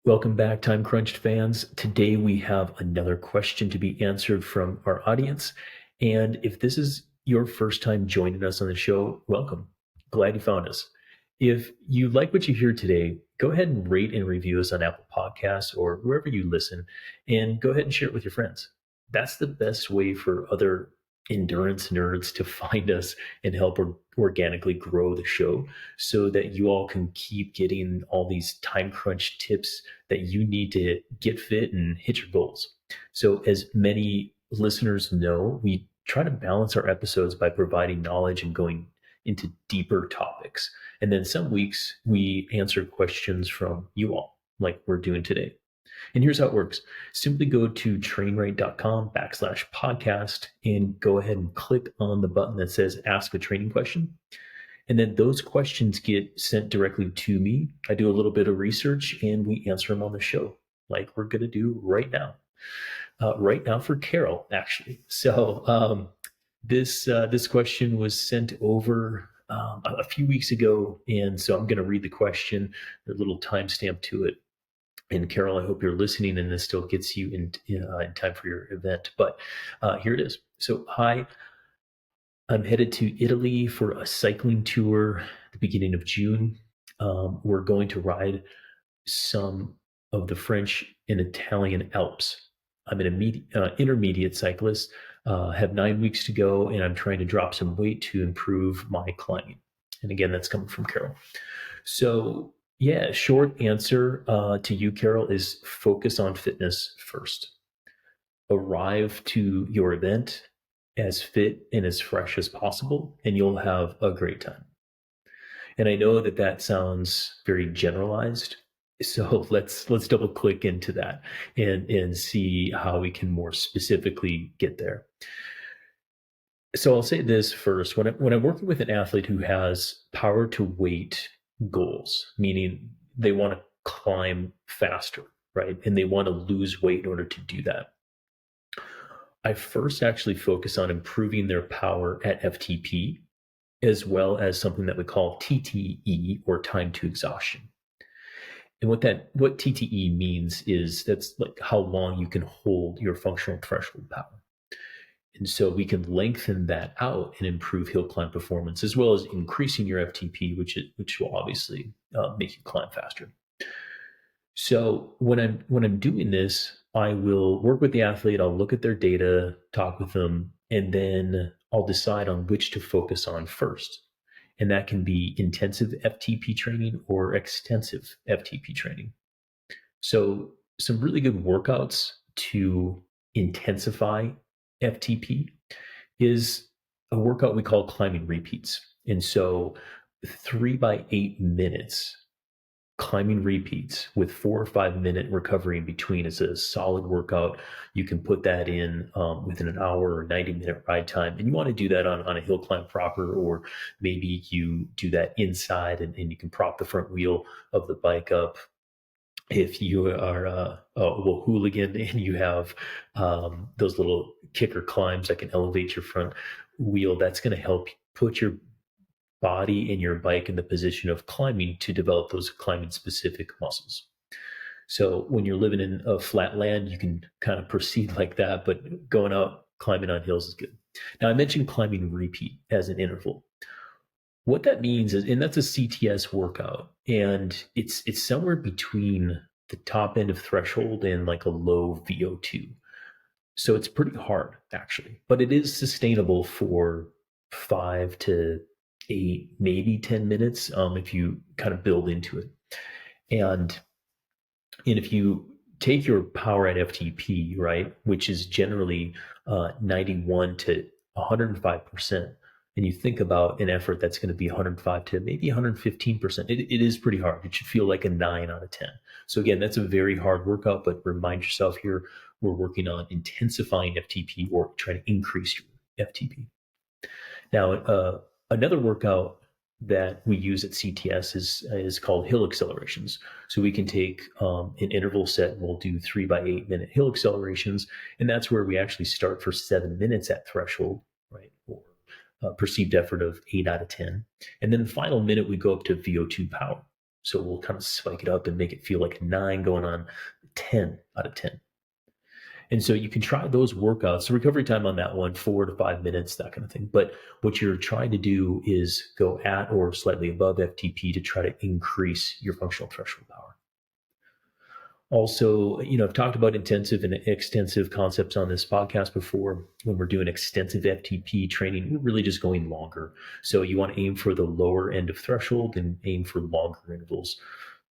Welcome back, Time Crunched fans. Today we have another question to be answered from our audience. And if this is your first time joining us on the show, welcome. Glad you found us. If you like what you hear today, go ahead and rate and review us on Apple Podcasts or wherever you listen, and go ahead and share it with your friends. That's the best way for other endurance nerds to find us and help organically grow the show so that you all can keep getting all these time crunch tips that you need to get fit and hit your goals. So, as many listeners know, we try to balance our episodes by providing knowledge and going into deeper topics. And then some weeks we answer questions from you all, like we're doing today. And here's how it works. Simply go to trainwright.com/podcast and go ahead and click on the button that says ask a training question. And then those questions get sent directly to me. I do a little bit of research and we answer them on the show, like we're going to do right now. Right now for Carol, actually. So this question was sent over a few weeks ago, and so I'm going to read the question. There's a little timestamp to it. And Carol, I hope you're listening and this still gets you in time for your event. But here it is. So, hi, I'm headed to Italy for a cycling tour at the beginning of June. We're going to ride some of the French and Italian Alps. I'm an intermediate cyclist, have 9 weeks to go, and I'm trying to drop some weight to improve my climbing. And again, that's coming from Carol. So, yeah, short answer to you, Carol, is focus on fitness first. Arrive to your event as fit and as fresh as possible, and you'll have a great time. And I know that that sounds very generalized. So let's double click into that and see how we can more specifically get there. So I'll say this first. When I'm working with an athlete who has power to weight goals, meaning they want to climb faster, right? And they want to lose weight in order to do that. I first actually focus on improving their power at FTP, as well as something that we call TTE, or time to exhaustion. And what TTE means is that's like how long you can hold your functional threshold power. And so we can lengthen that out and improve hill climb performance, as well as increasing your FTP, which will obviously make you climb faster. So when I'm doing this, I will work with the athlete. I'll look at their data, talk with them, and then I'll decide on which to focus on first. And that can be intensive FTP training or extensive FTP training. So some really good workouts to intensify FTP is a workout we call climbing repeats. And so 3 by 8 minutes climbing repeats with 4 or 5 minute recovery in between is a solid workout. You can put that in within an hour or 90-minute ride time. And you want to do that on a hill climb proper, or maybe you do that inside and you can prop the front wheel of the bike up. If you are a hooligan and you have those little kicker climbs that can elevate your front wheel, that's going to help put your body and your bike in the position of climbing to develop those climbing specific muscles. So when you're living in a flat land, you can kind of proceed like that, but going out climbing on hills is good. Now, I mentioned climbing repeat as an interval. What that means is, and that's a CTS workout, and it's somewhere between the top end of threshold and like a low VO2. So it's pretty hard actually, but it is sustainable for 5 to 8, maybe 10 minutes if you kind of build into it. And if you take your power at FTP, right, which is generally 91 to 105%, and you think about an effort that's going to be 105 to maybe 115%, it is pretty hard. It should feel like a 9 out of 10. So again, that's a very hard workout, but remind yourself here, we're working on intensifying FTP or trying to increase your FTP. Now, another workout that we use at CTS is called HillAccelerations. So we can take an interval set and we'll do 3 by 8 minute HillAccelerations. And that's where we actually start for 7 minutes at threshold, right? Or perceived effort of 8 out of 10. And then the final minute, we go up to VO2 power. So we'll kind of spike it up and make it feel like a 9 going on 10 out of 10. And so you can try those workouts. So recovery time on that one, 4 to 5 minutes, that kind of thing. But what you're trying to do is go at or slightly above FTP to try to increase your functional threshold power. Also, I've talked about intensive and extensive concepts on this podcast before. When we're doing extensive FTP training, we're really just going longer. So you want to aim for the lower end of threshold and aim for longer intervals.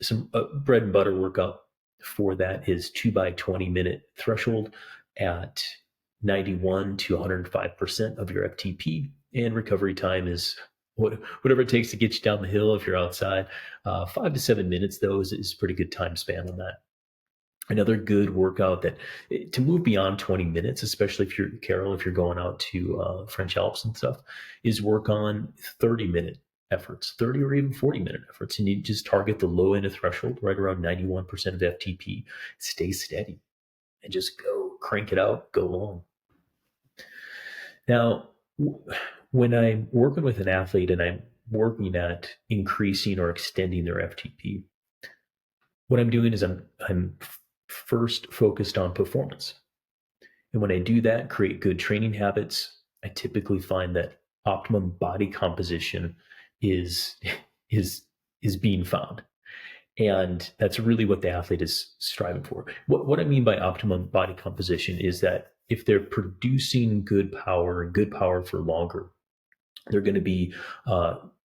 Some bread and butter workout for that is 2 by 20 minute threshold at 91 to 105% of your FTP, and recovery time is whatever it takes to get you down the hill if you're outside. 5 to 7 minutes, though, is a pretty good time span on that. Another good workout that to move beyond 20 minutes, especially if you're going out to French Alps and stuff, is work on 30-minute efforts, 30 or even 40-minute efforts. And you just target the low end of threshold, right around 91% of FTP, stay steady and just go crank it out, go long. Now, when I'm working with an athlete and I'm working at increasing or extending their FTP, what I'm doing is I'm first focused on performance. And when I do that, create good training habits, I typically find that optimum body composition is being found. And that's really what the athlete is striving for. What I mean by optimum body composition is that if they're producing good power for longer, they're going to be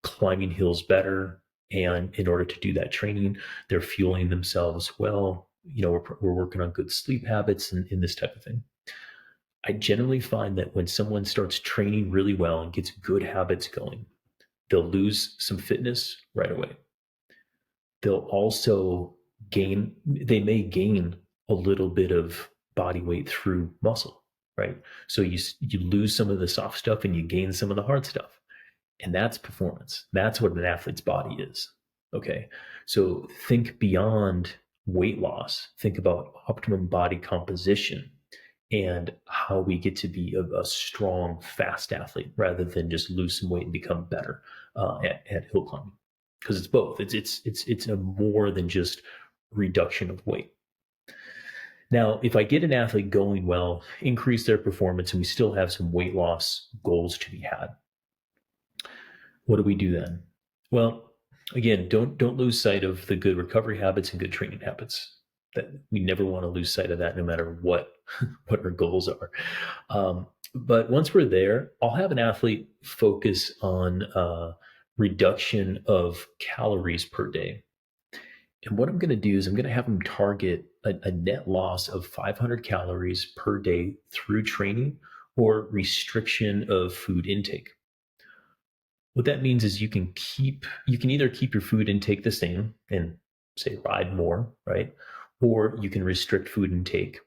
climbing hills better. And in order to do that training, they're fueling themselves well. We're working on good sleep habits and this type of thing. I generally find that when someone starts training really well and gets good habits going, they'll lose some fitness right away. They'll also they may gain a little bit of body weight through muscle, right? So you lose some of the soft stuff and you gain some of the hard stuff. And that's performance. That's what an athlete's body is. Okay. So think beyond weight loss. Think about optimum body composition and how we get to be a strong, fast athlete rather than just lose some weight and become better at hill climbing. Because it's both. It's a more than just reduction of weight. Now, if I get an athlete going well, increase their performance, and we still have some weight loss goals to be had, what do we do then? Well, again, don't lose sight of the good recovery habits and good training habits. That we never want to lose sight of that, no matter what our goals are. But once we're there, I'll have an athlete focus on reduction of calories per day. And what I'm going to do is I'm going to have them target a net loss of 500 calories per day through training or restriction of food intake. What that means is you can either keep your food intake the same and say ride more, right? Or you can restrict food intake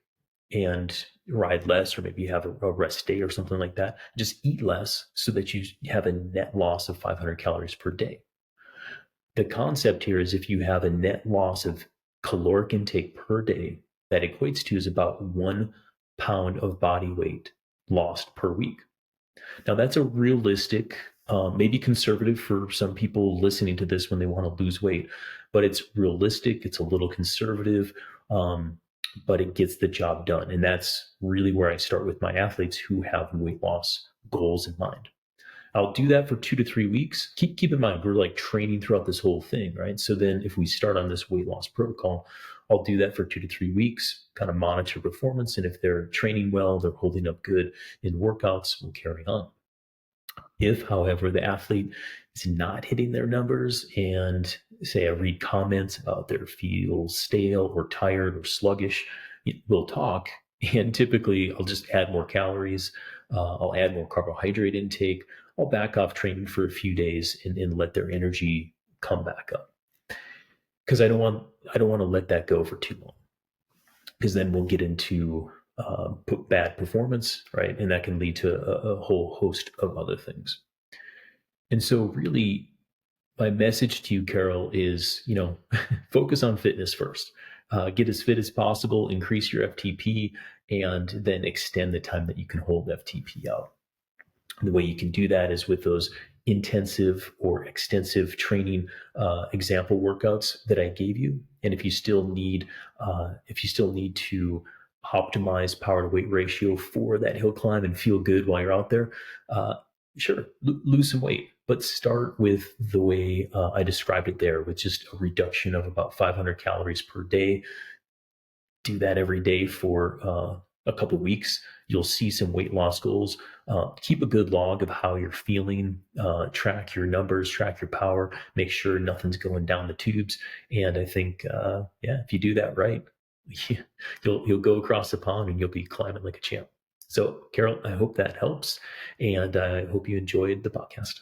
and ride less, or maybe you have a rest day or something like that. Just eat less so that you have a net loss of 500 calories per day. The concept here is if you have a net loss of caloric intake per day, that equates to is about 1 pound of body weight lost per week. Now that's a realistic, maybe conservative for some people listening to this when they want to lose weight, but it's realistic. It's a little conservative, but it gets the job done. And that's really where I start with my athletes who have weight loss goals in mind. I'll do that for 2 to 3 weeks. Keep in mind, we're like training throughout this whole thing, right? So then if we start on this weight loss protocol, I'll do that for 2 to 3 weeks, kind of monitor performance. And if they're training well, they're holding up good in workouts, we'll carry on. If, however, the athlete is not hitting their numbers and say I read comments about they feel stale or tired or sluggish, we'll talk. And typically I'll just add more calories. I'll add more carbohydrate intake. I'll back off training for a few days and let their energy come back up. Because I don't want to let that go for too long. Because then we'll get into bad performance, right? And that can lead to a whole host of other things. And so really my message to you, Carol, is, focus on fitness first. Get as fit as possible, increase your FTP, and then extend the time that you can hold FTP out. And the way you can do that is with those intensive or extensive training example workouts that I gave you. And if you still need to optimize power to weight ratio for that hill climb and feel good while you're out there, sure, lose some weight, but start with the way I described it there, with just a reduction of about 500 calories per day. Do that every day for a couple of weeks. You'll see some weight loss goals. Keep a good log of how you're feeling. Track your numbers, track your power, make sure nothing's going down the tubes. And I think, if you do that right, you'll go across the pond and you'll be climbing like a champ. So, Carol, I hope that helps, and I hope you enjoyed the podcast.